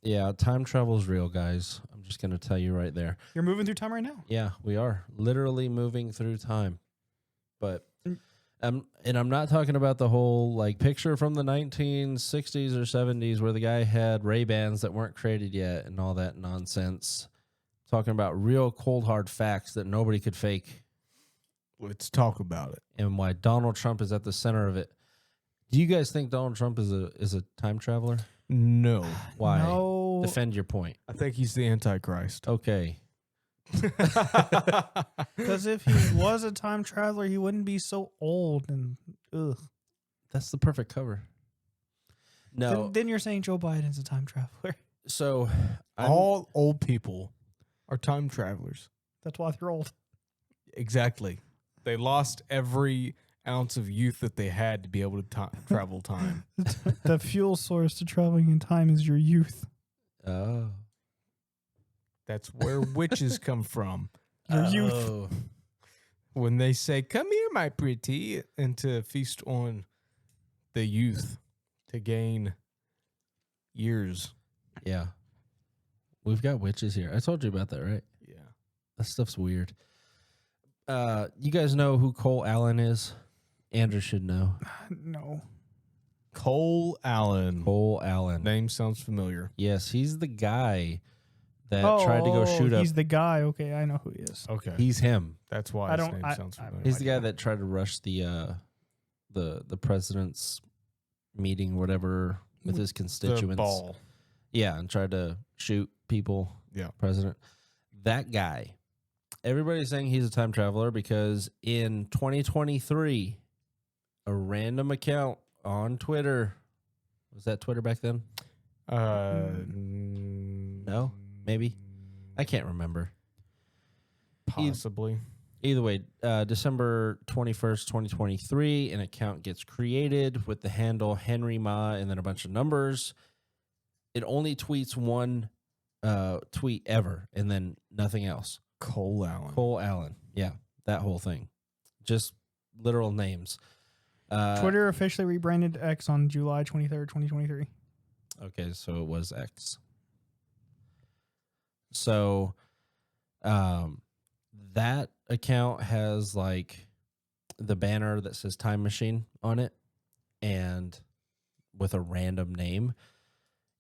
Yeah, time travel is real, guys. I'm just going to tell you right there. You're moving through time right now. Yeah, we are literally moving through time. But and I'm not talking about the whole like picture from the 1960s or 70s where the guy had Ray-Bans that weren't created yet and all that nonsense. Talking about real cold hard facts that nobody could fake. Let's talk about it. And why Donald Trump is at the center of it. Do you guys think Donald Trump is a time traveler? No. Why? No. Defend your point. I think he's the Antichrist. Okay. Because if he was a time traveler, he wouldn't be so old and ugh. That's the perfect cover. No. Then you're saying Joe Biden's a time traveler. So all old people are time travelers. That's why they're old. Exactly. They lost every ounce of youth that they had to be able to travel time. The fuel source to traveling in time is your youth. Oh. That's where witches come from. Your youth. When they say, "Come here, my pretty," and to feast on the youth to gain years. Yeah. We've got witches here. I told you about that, right? Yeah. That stuff's weird. You guys know who Cole Allen is? Andrew should know. No. Cole Allen. Cole Allen. Name sounds familiar. Yes, he's the guy that tried to go shoot up. He's the guy. Okay, I know who he is. Okay. He's him. That's why I his don't- name I- sounds I- familiar. He's the guy that tried to rush the president's meeting, whatever, with his constituents. The ball. Yeah, and tried to shoot people. Yeah. President. That guy. Everybody's saying he's a time traveler because in 2023, a random account on Twitter. Was that Twitter back then? No? Maybe? I can't remember. Possibly. Either way, December 21st, 2023, an account gets created with the handle Henry Ma and then a bunch of numbers. It only tweets one tweet ever and then nothing else. Cole Allen. Cole Allen. Yeah, that whole thing. Just literal names. Twitter officially rebranded X on July 23rd, 2023. Okay, so it was X. So that account has like the banner that says Time Machine on it and with a random name.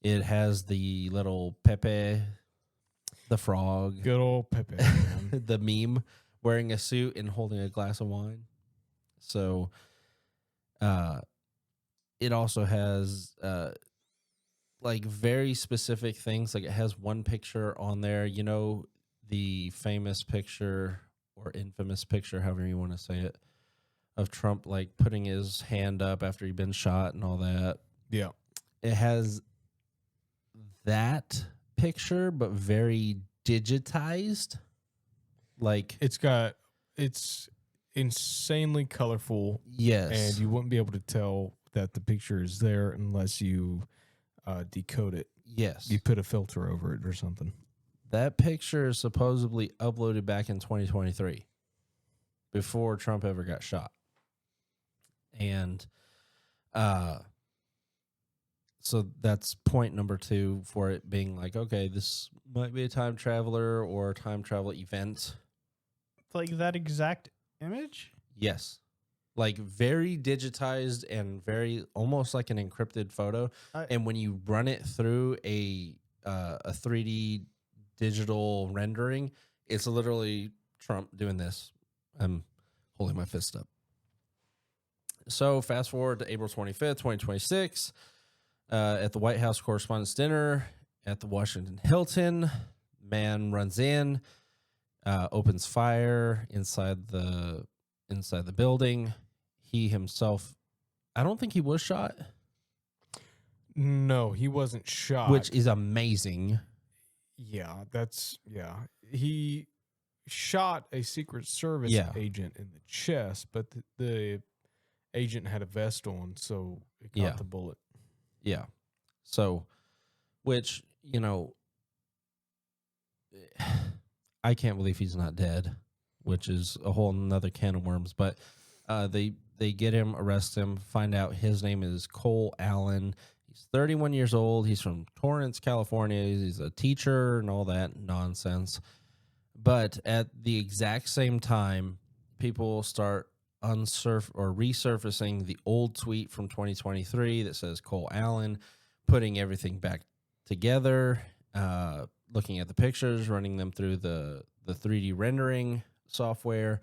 It has the little Pepe, the frog, Good old Pepe. Man. the meme wearing a suit and holding a glass of wine. So it also has like very specific things. Like it has one picture on there, you know, the famous picture or infamous picture, however you want to say it, of Trump like putting his hand up after he'd been shot and all that. Yeah. It has that picture, but very digitized. Like It's insanely colorful. yes, And you wouldn't be able to tell that the picture is there unless you decode it. yes. You put a filter over it or something. That picture is supposedly uploaded back in 2023 before Trump ever got shot. And so that's point number 2 for it being like, okay, this might be a time traveler or a time travel event. Like that exact image? Yes. Like very digitized and very almost like an encrypted photo. And when you run it through a 3D digital rendering, it's literally Trump doing this. I'm holding my fist up. So fast forward to April 25th, 2026, at the White House Correspondents' Dinner at the Washington Hilton, man runs in, opens fire inside the building. He himself, I don't think he was shot, No, he wasn't shot. which is amazing. Yeah, he shot a Secret Service Yeah. agent in the chest, but the agent had a vest on, so it caught Yeah. the bullet. Yeah. So, which, you know, I can't believe he's not dead, which is a whole nother can of worms. But they get him, arrest him, find out his name is Cole Allen. He's 31 years old. He's from Torrance, California. He's a teacher and all that nonsense. But at the exact same time, people start resurfacing the old tweet from 2023 that says Cole Allen putting everything back together, looking at the pictures, running them through the 3D rendering software.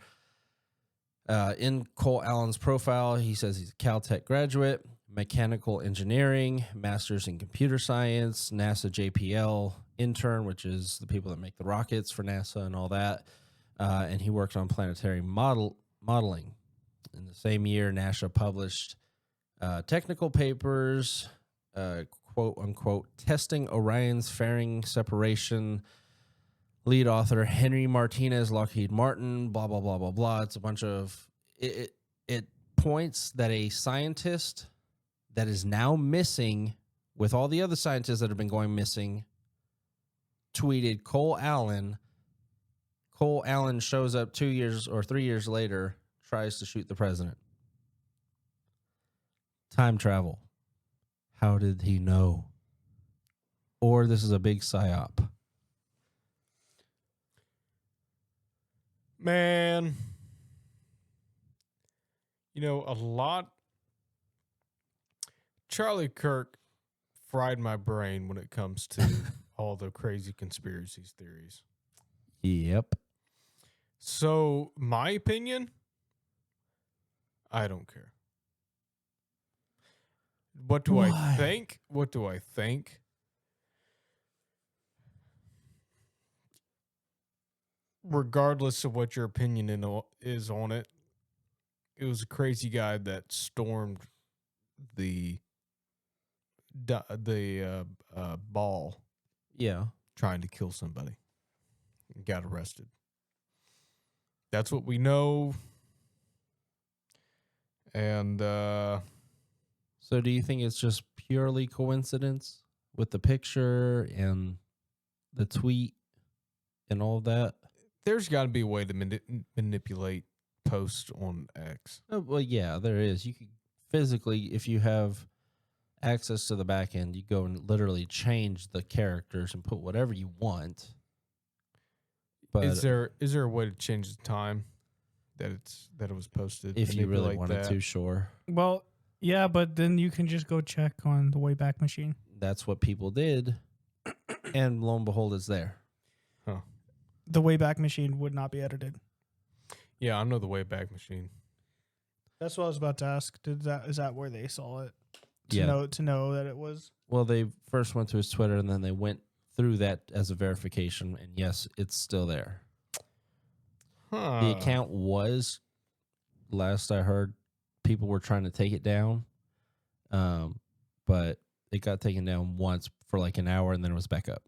In Cole Allen's profile, he says he's a Caltech graduate, mechanical engineering, master's in computer science, NASA JPL intern, which is the people that make the rockets for NASA and all that. And he worked on planetary modeling. In the same year, NASA published technical papers, quote unquote, testing Orion's fairing separation. Lead author Henry Martinez, Lockheed Martin, blah, blah, blah, blah, blah. It's a bunch of it points that a scientist that is now missing with all the other scientists that have been going missing tweeted Cole Allen. Cole Allen shows up 2 years or 3 years later, tries to shoot the president. Time travel. How did he know? Or this is a big psyop. Man, a lot. Charlie Kirk fried my brain when it comes to all the crazy conspiracy theories. Yep. So, my opinion, I don't care. What do I think? What do I think? Regardless of what your opinion is on it, it was a crazy guy that stormed the ball. Yeah. Trying to kill somebody. And got arrested. That's what we know. And so do you think it's just purely coincidence with the picture and the tweet and all of that? There's got to be a way to manipulate posts on X. Oh, well, yeah, there is. You could physically, if you have access to the back end, you go and literally change the characters and put whatever you want. But is there a way to change the time that it was posted? If you really wanted to, sure. Well, yeah, but then you can just go check on the Wayback Machine. That's what people did, and lo and behold, it's there. Huh. The Wayback Machine would not be edited. Yeah, I know the Wayback Machine. That's what I was about to ask. Is that where they saw it? Yeah. To know that it was. Well, they first went to his Twitter, and then they went through that as a verification, and yes, it's still there. Huh. The account was, last I heard, people were trying to take it down, but it got taken down once for like an hour, and then it was back up.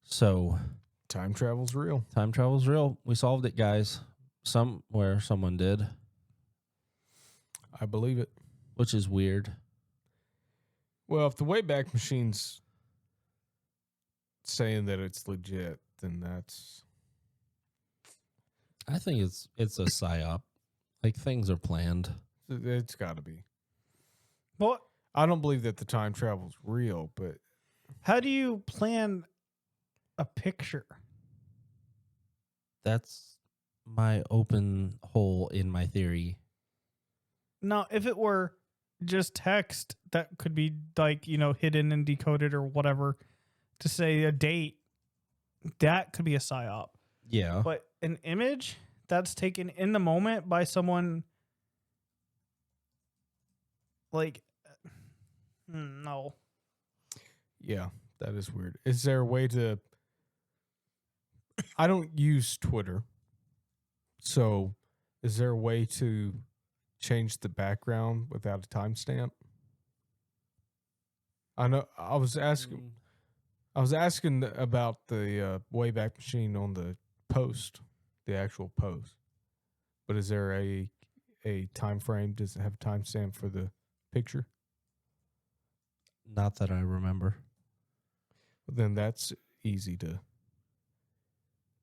So, time travel's real. Time travel's real. We solved it, guys. Somewhere someone did. I believe it. Which is weird. Well, if the Wayback Machine's saying that it's legit, then that's... I think it's a psyop. Like, things are planned. It's got to be. Well, I don't believe that the time travel's real, but... How do you plan a picture? That's my open hole in my theory. Now, if it were just text that could be like, hidden and decoded or whatever to say a date, that could be a psyop. Yeah. But an image that's taken in the moment by someone like, no. Yeah, that is weird. Is there a way to... I don't use Twitter. So is there a way to change the background without a timestamp? I know I was asking about the Wayback Machine on the post, the actual post. But is there a time frame? Does it have a timestamp for the picture? Not that I remember. Then that's easy to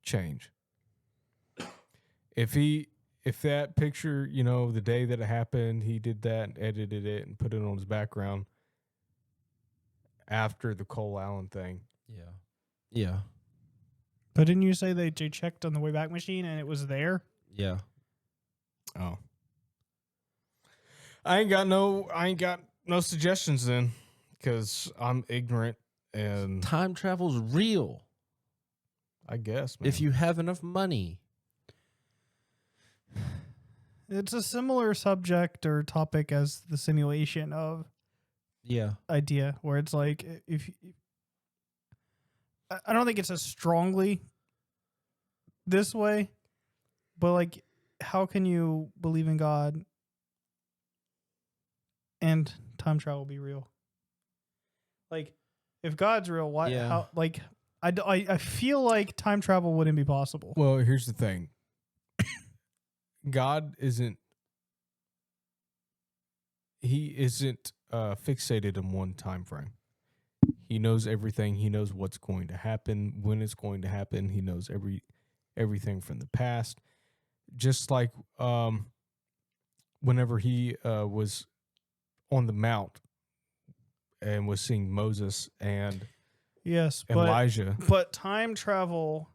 change. If if that picture, the day that it happened, he did that and edited it and put it on his background after the Cole Allen thing. Yeah. Yeah. But didn't you say they checked on the Wayback Machine and it was there? Yeah. Oh. I ain't got no suggestions then, because I'm ignorant and Time travel's real. I guess, man. If you have enough money. It's a similar subject or topic as the simulation of idea, where it's like I don't think it's as strongly this way, but like, how can you believe in God and time travel be real? Like, if God's real, why? Yeah. How? Like, I feel like time travel wouldn't be possible. Well, here's the thing. God isn't fixated in one time frame. He knows everything. He knows what's going to happen, when it's going to happen. He knows everything from the past. Just like whenever he was on the mount and was seeing Moses and Yes, Elijah. But time travel,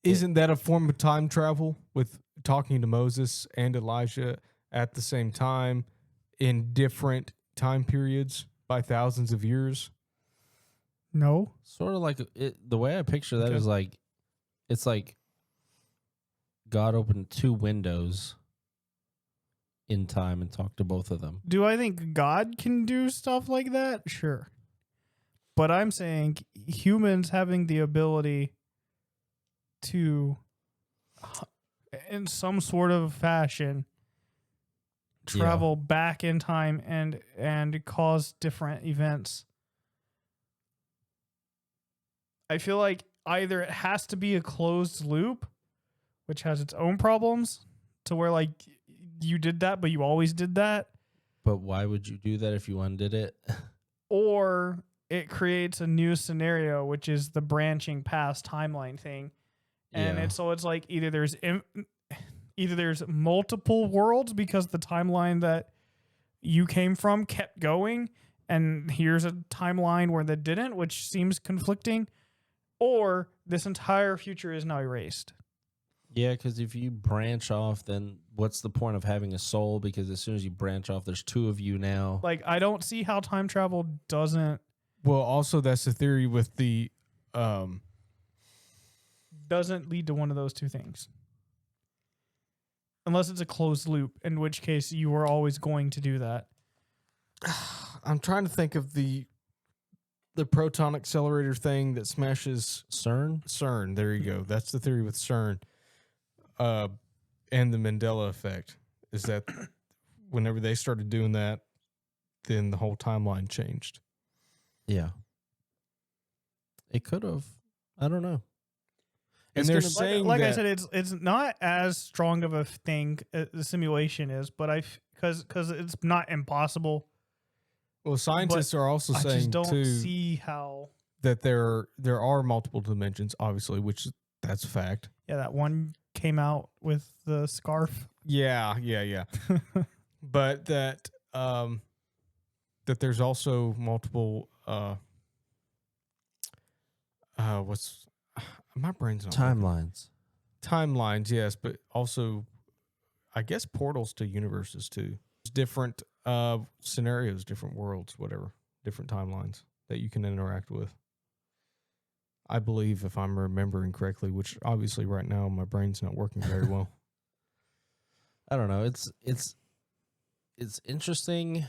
isn't that a form of time travel, with talking to Moses and Elijah at the same time in different time periods by thousands of years? no. Sort of like the way I picture that Okay. is like, it's like God opened 2 windows in time and talked to both of them. Do I think God can do stuff like that? Sure. But I'm saying humans having the ability to, in some sort of fashion, travel back in time and cause different events. I feel like either it has to be a closed loop, which has its own problems, to where like you did that, but you always did that. But why would you do that if you undid it? Or it creates a new scenario, which is the branching past timeline thing. And Yeah. it's like either there's multiple worlds because the timeline that you came from kept going, and here's a timeline where that didn't, which seems conflicting, or this entire future is now erased. Yeah, because if you branch off, then what's the point of having a soul? Because as soon as you branch off, there's 2 of you now. Like, I don't see how time travel doesn't Also, that's the theory with the lead to one of those 2 things. Unless it's a closed loop, in which case you are always going to do that. I'm trying to think of the proton accelerator thing that smashes CERN. There you go. That's the theory with CERN. And the Mandela effect is that whenever they started doing that, then the whole timeline changed. Yeah. It could have. I don't know. And they're saying like that, I said, it's not as strong of a thing the simulation is, but because it's not impossible. well, scientists are also I saying just don't too see how. that there are multiple dimensions, obviously, which that's a fact. Yeah, that one came out with the scarf. Yeah. But that that there's also multiple what's my brain's not working. Timelines, yes, but also I guess portals to universes too. Different scenarios, different worlds, whatever, different timelines that you can interact with. I believe, if I'm remembering correctly, which obviously right now my brain's not working very well. I don't know. It's interesting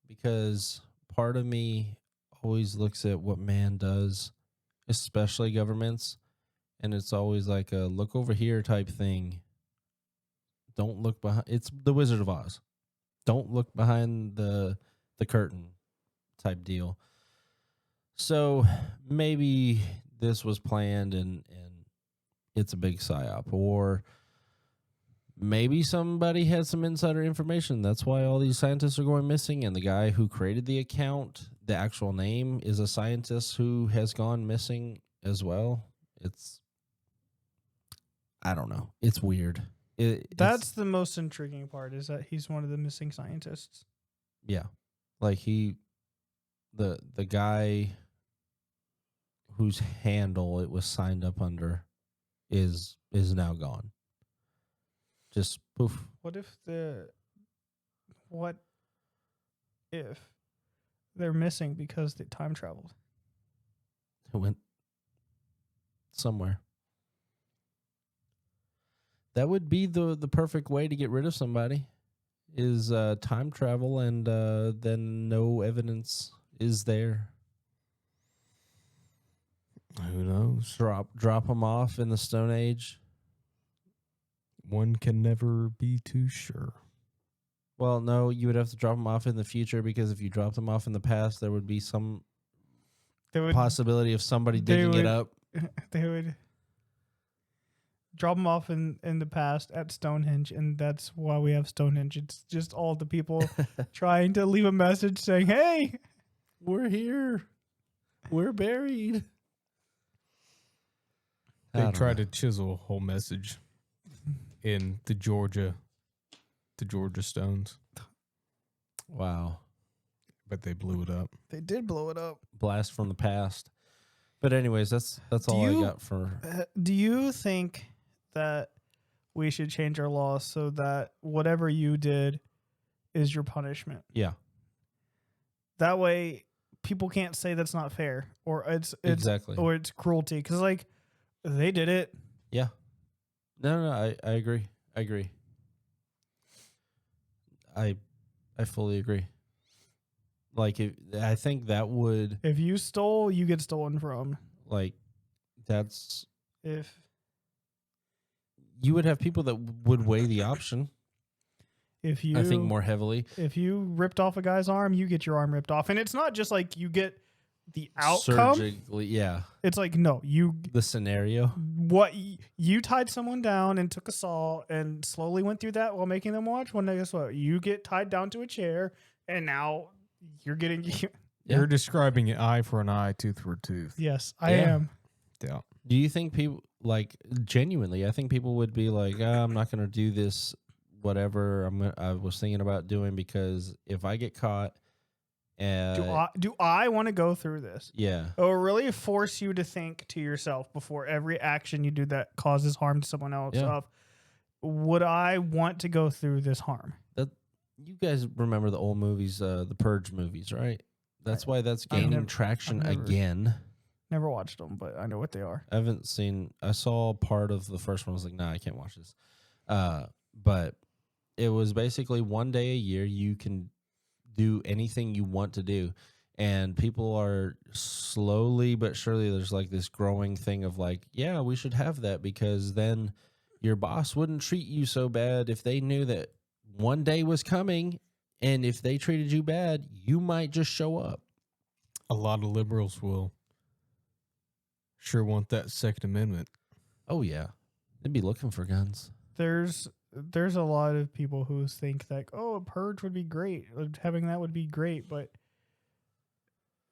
because part of me always looks at what man does, especially governments, and it's always like a look over here type thing. Don't look behind. It's the Wizard of Oz. Don't look behind the curtain type deal. So maybe this was planned and it's a big psyop, or maybe somebody had some insider information. That's why all these scientists are going missing. And the guy who created the account, the actual name, is a scientist who has gone missing as well. I don't know. It's weird. That's the most intriguing part, is that he's one of the missing scientists. Yeah. Like the guy whose handle it was signed up under is now gone. Just poof. What if they're missing because they time traveled? It went somewhere. That would be the perfect way to get rid of somebody, is time travel, and then no evidence is there. Who knows? Drop them off in the Stone Age. One can never be too sure. Well, no, you would have to drop them off in the future, because if you drop them off in the past, there would be some possibility of somebody digging it up. They would drop them off in the past at Stonehenge, and that's why we have Stonehenge. It's just all the people trying to leave a message saying, "Hey, we're here. We're buried." They tried to chisel a whole message in the Georgia Stones. Wow. But they blew it up. They did blow it up. Blast from the past. But anyways, that's all I got for. Do you think that we should change our laws so that whatever you did is your punishment? Yeah. That way, people can't say that's not fair, or it's exactly, or it's cruelty, because like they did it. Yeah. No, I agree. I fully agree. Like, I think that would... If you stole, you get stolen from. Like, that's... If... You would have people that would weigh the option. If you... I think more heavily. If you ripped off a guy's arm, you get your arm ripped off. And it's not just like you get the outcome. Surgically, yeah. It's like, no, you... The scenario. What... You tied someone down and took a saw and slowly went through that while making them watch. Well, guess what? You get tied down to a chair, and now... You're getting... You're describing an eye for an eye, tooth for a tooth. Yes, I am. Yeah. Do you think people, like, genuinely, I think people would be like, I'm not going to do this, whatever I was thinking about doing, because if I get caught... Do I want to go through this? Yeah. It will really force you to think to yourself before every action you do that causes harm to someone else. Yeah. Would I want to go through this harm? You guys remember the old movies, the Purge movies, right? That's why that's gaining traction again. Never watched them, but I know what they are. I saw part of the first one. I was like, nah, I can't watch this. But it was basically one day a year you can do anything you want to do. And people are slowly but surely, there's like this growing thing of like, yeah, we should have that, because then your boss wouldn't treat you so bad if they knew that one day was coming, and if they treated you bad, you might just show up. A lot of liberals will sure want that Second Amendment. Oh, yeah. They'd be looking for guns. There's a lot of people who think that, a purge would be great. Having that would be great, but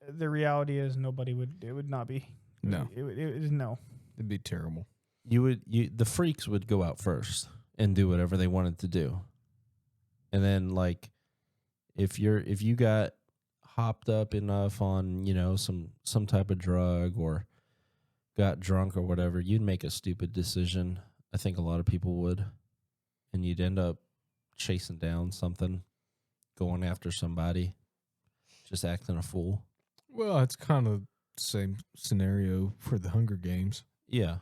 the reality is it would not be. No. No. It'd be terrible. The freaks would go out first and do whatever they wanted to do. And then, like, if you got hopped up enough on, some type of drug or got drunk or whatever, you'd make a stupid decision. I think a lot of people would. And you'd end up chasing down something, going after somebody, just acting a fool. Well, it's kind of the same scenario for the Hunger Games. Yeah.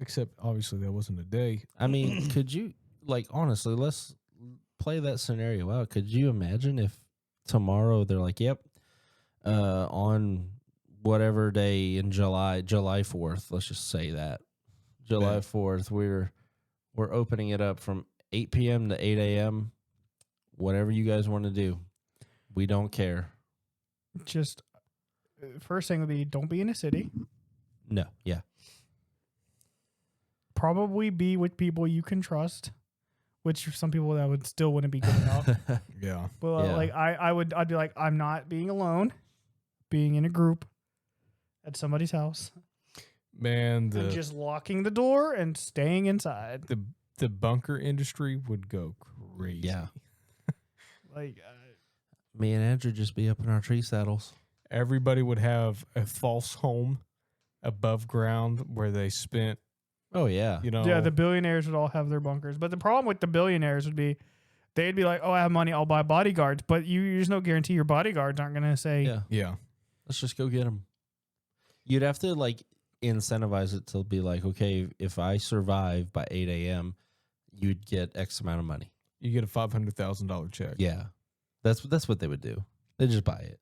Except, obviously, that wasn't a day. I mean, could you, like, honestly, let's play that scenario out. Could you imagine if tomorrow they're like, yep, on whatever day in July 4th, let's just say that, July 4th, we're opening it up from 8 p.m. to 8 a.m., whatever you guys want to do. We don't care. Just, first thing would be, don't be in a city. No, yeah. Probably be with people you can trust. Which some people that wouldn't be good enough. Yeah. But like I'd be like, I'm not being alone, being in a group at somebody's house. Man, and just locking the door and staying inside. The bunker industry would go crazy. Yeah. Like, me and Andrew just be up in our tree saddles. Everybody would have a false home above ground where they spent. Oh, yeah. Yeah, the billionaires would all have their bunkers. But the problem with the billionaires would be they'd be like, oh, I have money, I'll buy bodyguards. But there's no guarantee your bodyguards aren't going to say, Yeah. Let's just go get them. You'd have to, like, incentivize it to be like, okay, if I survive by 8 a.m., you'd get X amount of money. You get a $500,000 check. Yeah. That's what they would do. They just buy it.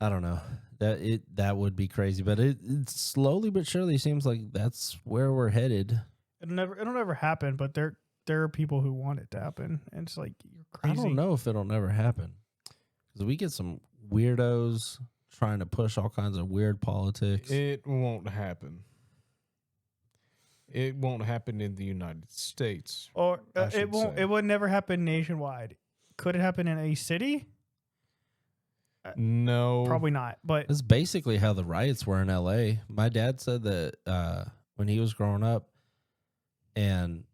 I don't know. That would be crazy, but it slowly but surely seems like that's where we're headed. it'll never happen, but there are people who want it to happen. And it's like, you're crazy. I don't know if it'll never happen. Because we get some weirdos trying to push all kinds of weird politics. It won't happen. It won't happen in the United States. Or it won't. It would never happen nationwide. Could it happen in a city? No, probably not. But it's basically how the riots were in L.A. My dad said that when he was growing up, and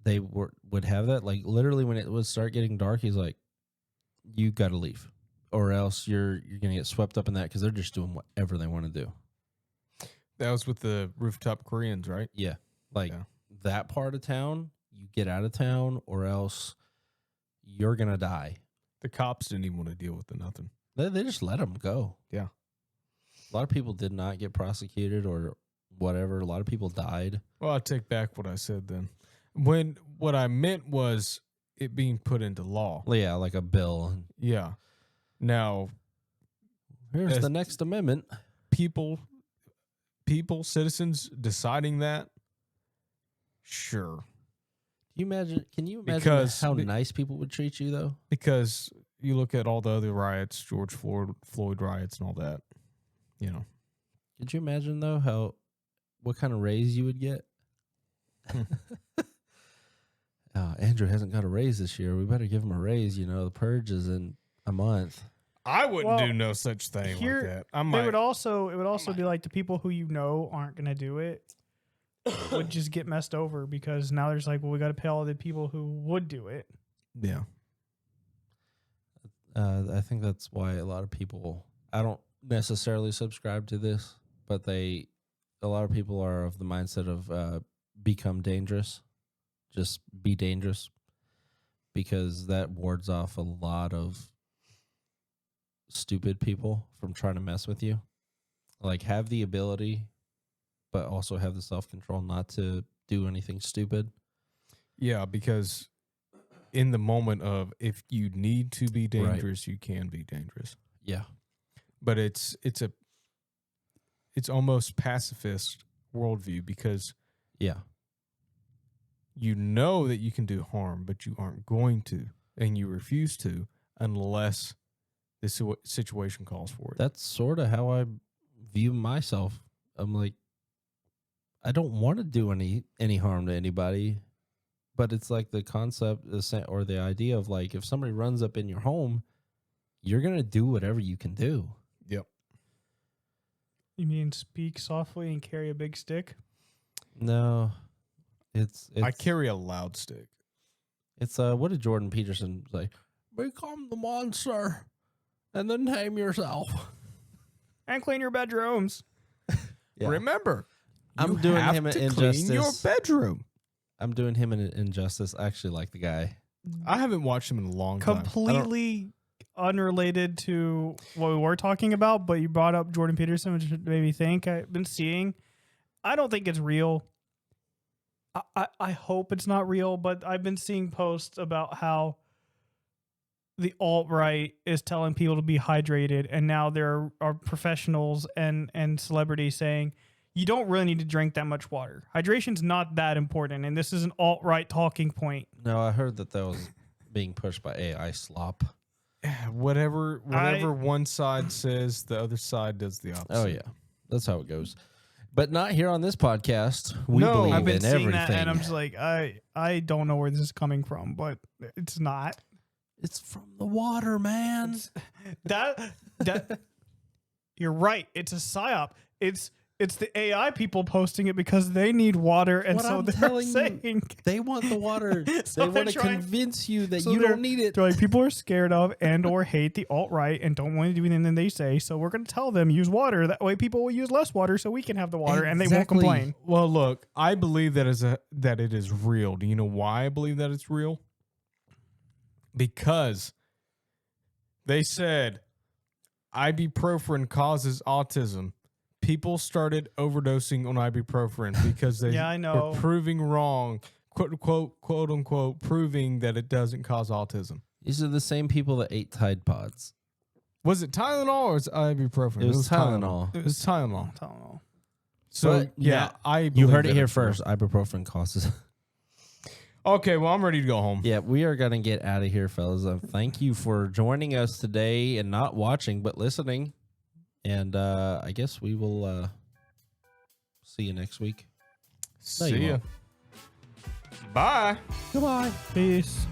they would have that, like, literally when it would start getting dark, he's like, "You got to leave, or else you're gonna get swept up in that because they're just doing whatever they want to do." That was with the rooftop Koreans, right? Yeah, like that part of town, you get out of town, or else you're gonna die. The cops didn't even want to deal with nothing. They just let them go. Yeah. A lot of people did not get prosecuted or whatever. A lot of people died. Well, I take back what I said then. What I meant was it being put into law. Yeah, like a bill. Yeah. Now, here's the next amendment. People, citizens deciding that, sure. Can you imagine how nice people would treat you, though? Because you look at all the other riots, George Floyd riots and all that, Could you imagine, though, what kind of raise you would get? Andrew hasn't got a raise this year. We better give him a raise. The purge is in a month. I wouldn't do no such thing like that. It would also be like the people who aren't going to do it would just get messed over because now there's like, well, we got to pay all the people who would do it. Yeah. I think that's why a lot of people, I don't necessarily subscribe to this, but a lot of people are of the mindset of become dangerous. Just be dangerous, because that wards off a lot of stupid people from trying to mess with you. Like, have the ability, but also have the self-control not to do anything stupid. Yeah, because in the moment of if you need to be dangerous, you can be dangerous. Yeah. But it's almost pacifist worldview because you know that you can do harm, but you aren't going to, and you refuse to unless this situation calls for it. That's sort of how I view myself. I'm like, I don't want to do any harm to anybody, but it's like the concept or the idea of, like, if somebody runs up in your home, you're going to do whatever you can do. Yep. You mean speak softly and carry a big stick? No. I carry a loud stick. It's what did Jordan Peterson say? Become the monster and then tame yourself. And clean your bedrooms. Yeah. Remember, I'm doing him an injustice. Clean your bedroom. I'm doing him an injustice. I actually like the guy. I haven't watched him in a long time. Completely unrelated to what we were talking about, but you brought up Jordan Peterson, which made me think. I've been seeing. I don't think it's real. I hope it's not real, but I've been seeing posts about how the alt-right is telling people to be hydrated, and now there are professionals and celebrities saying you don't really need to drink that much water. Hydration's not that important, and this is an alt-right talking point. No, I heard that was being pushed by AI slop. Whatever one side says, the other side does the opposite. Oh, yeah. That's how it goes. But not here on this podcast. We believe I've been in seeing everything. that, and I'm just like, I don't know where this is coming from, but it's not. It's from the water, man. That you're right. It's a psyop. It's It's the AI people posting it because they need water, and so they're saying they want the water. So they want to convince you that you don't need it. They're like, people are scared of and or hate the alt-right and don't want to do anything they say, so we're going to tell them use water. That way people will use less water so we can have the water, and they won't complain. Well, look, I believe that it is real. Do you know why I believe that it's real? Because they said ibuprofen causes autism. People started overdosing on ibuprofen because they were proving wrong, quote unquote, proving that it doesn't cause autism. These are the same people that ate Tide Pods. Was it Tylenol or was it ibuprofen? It was Tylenol. It was Tylenol. So, but, yeah, you heard it here first. Ibuprofen causes. Okay, well, I'm ready to go home. Yeah, we are going to get out of here, fellas. Thank you for joining us today and not watching, but listening. And I guess we will see you next week. See ya. Bye. Goodbye. Peace.